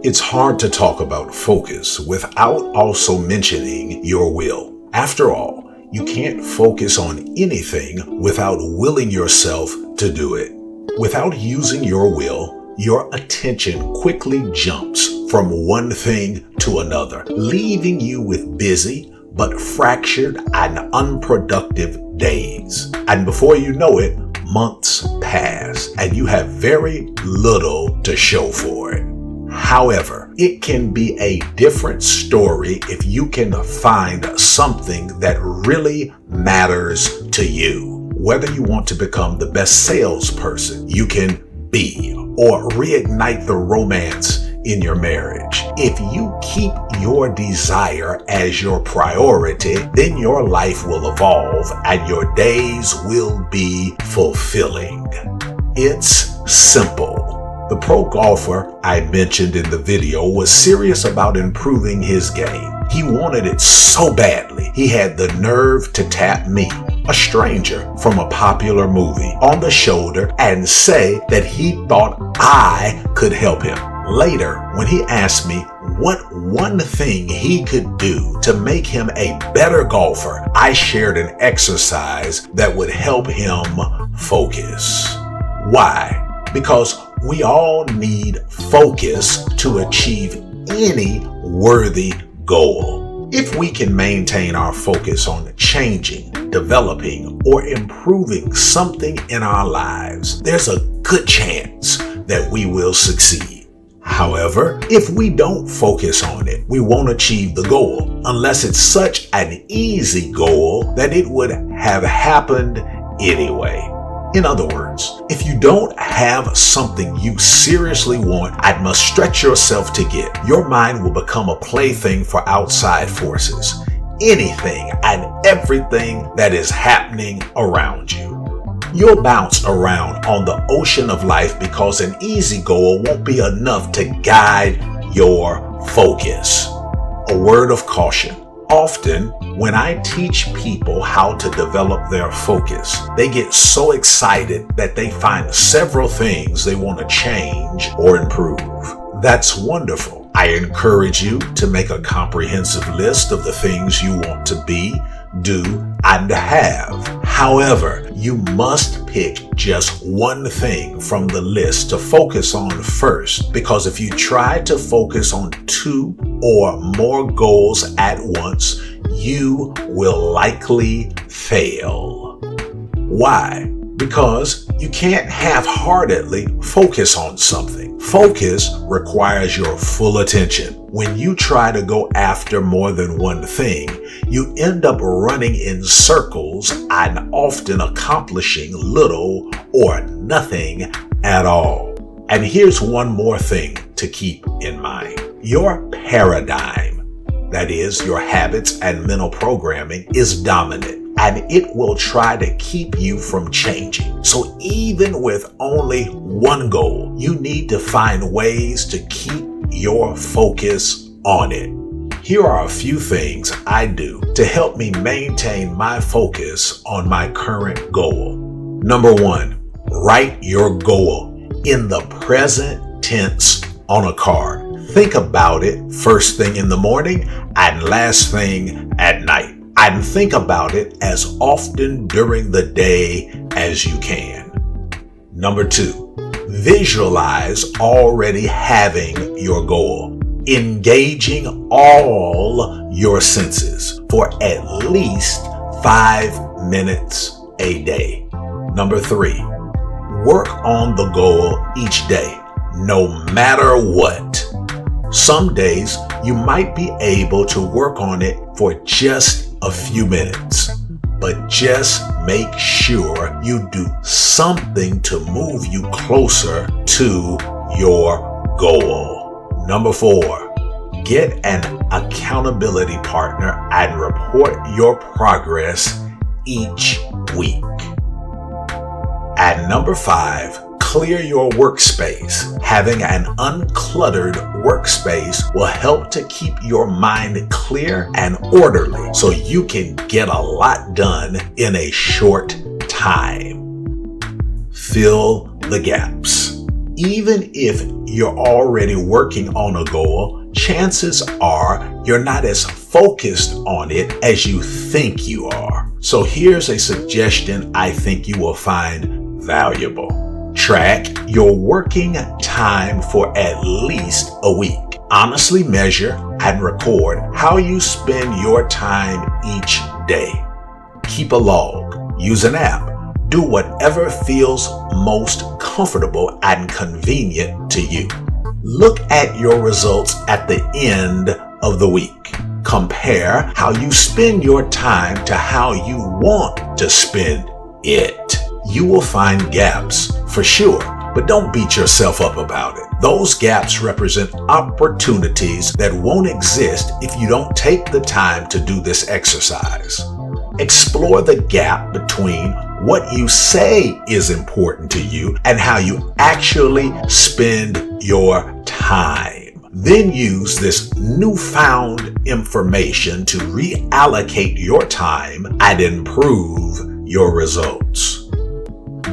It's hard to talk about focus without also mentioning your will. After all, you can't focus on anything without willing yourself to do it. Without using your will, your attention quickly jumps from one thing to another, leaving you with busy but fractured and unproductive days. And before you know it, months pass and you have very little to show for it. However, it can be a different story if you can find something that really matters to you. Whether you want to become the best salesperson you can be or reignite the romance in your marriage. If you keep your desire as your priority, then your life will evolve and your days will be fulfilling. It's simple. The pro golfer I mentioned in the video was serious about improving his game. He wanted it so badly, he had the nerve to tap me, a stranger from a popular movie, on the shoulder and say that he thought I could help him. Later, when he asked me what one thing he could do to make him a better golfer, I shared an exercise that would help him focus. Why? Because we all need focus to achieve any worthy goal. If we can maintain our focus on changing, developing, or improving something in our lives, there's a good chance that we will succeed. However, if we don't focus on it, we won't achieve the goal unless it's such an easy goal that it would have happened anyway. In other words, if you don't have something you seriously want and must stretch yourself to get, your mind will become a plaything for outside forces, anything and everything that is happening around you. You'll bounce around on the ocean of life because an easy goal won't be enough to guide your focus. A word of caution. Often, when I teach people how to develop their focus, they get so excited that they find several things they want to change or improve. That's wonderful. I encourage you to make a comprehensive list of the things you want to be, do, and have. However, you must pick just one thing from the list to focus on first, because if you try to focus on 2 or more goals at once, you will likely fail. Why? Because you can't half-heartedly focus on something. Focus requires your full attention. When you try to go after more than one thing, you end up running in circles and often accomplishing little or nothing at all. And here's one more thing to keep in mind. Your paradigm, that is, your habits and mental programming, is dominant. And it will try to keep you from changing. So even with only one goal, you need to find ways to keep your focus on it. Here are a few things I do to help me maintain my focus on my current goal. Number 1, write your goal in the present tense on a card. Think about it first thing in the morning and last thing at night. And think about it as often during the day as you can. Number 2, visualize already having your goal, engaging all your senses for at least 5 minutes a day. Number 3, work on the goal each day, no matter what. Some days you might be able to work on it for just a few minutes, but just make sure you do something to move you closer to your goal. Number 4, get an accountability partner and report your progress each week. And number 5, clear your workspace. Having an uncluttered workspace will help to keep your mind clear and orderly so you can get a lot done in a short time. Fill the gaps. Even if you're already working on a goal, chances are you're not as focused on it as you think you are. So here's a suggestion I think you will find valuable. Track your working time for at least a week. Honestly measure and record how you spend your time each day. Keep a log. Use an app. Do whatever feels most comfortable and convenient to you. Look at your results at the end of the week. Compare how you spend your time to how you want to spend it. You will find gaps for sure, but don't beat yourself up about it. Those gaps represent opportunities that won't exist if you don't take the time to do this exercise. Explore the gap between what you say is important to you and how you actually spend your time. Then use this newfound information to reallocate your time and improve your results.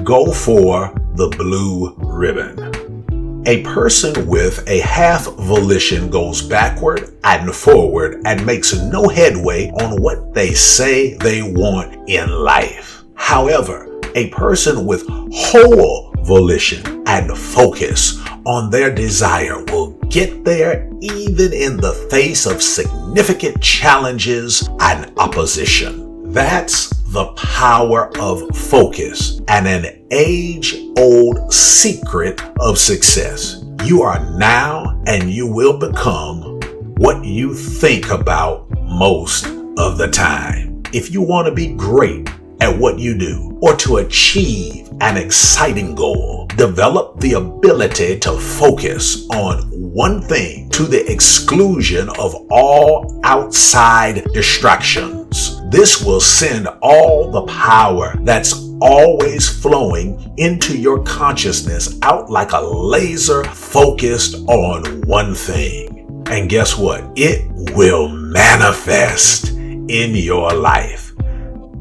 Go for the blue ribbon. A person with a half volition goes backward and forward and makes no headway on what they say they want in life. However, a person with whole volition and focus on their desire will get there even in the face of significant challenges and opposition. That's the power of focus and an age-old secret of success. You are now and you will become what you think about most of the time. If you want to be great at what you do or to achieve an exciting goal, develop the ability to focus on one thing to the exclusion of all outside distractions. This will send all the power that's always flowing into your consciousness out like a laser focused on one thing. And guess what? It will manifest in your life.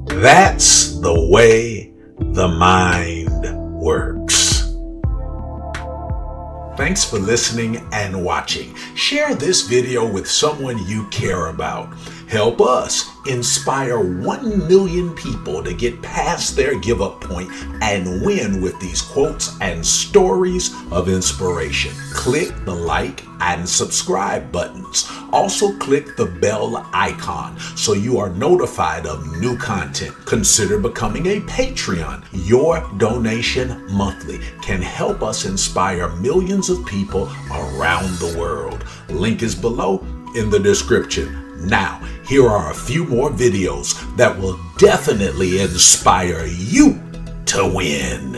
That's the way the mind works. Thanks for listening and watching. Share this video with someone you care about. Help us inspire 1 million people to get past their give up point and win with these quotes and stories of inspiration. Click the like and subscribe buttons. Also click the bell icon so you are notified of new content. Consider becoming a Patreon. Your donation monthly can help us inspire millions of people around the world. Link is below in the description. Now, here are a few more videos that will definitely inspire you to win.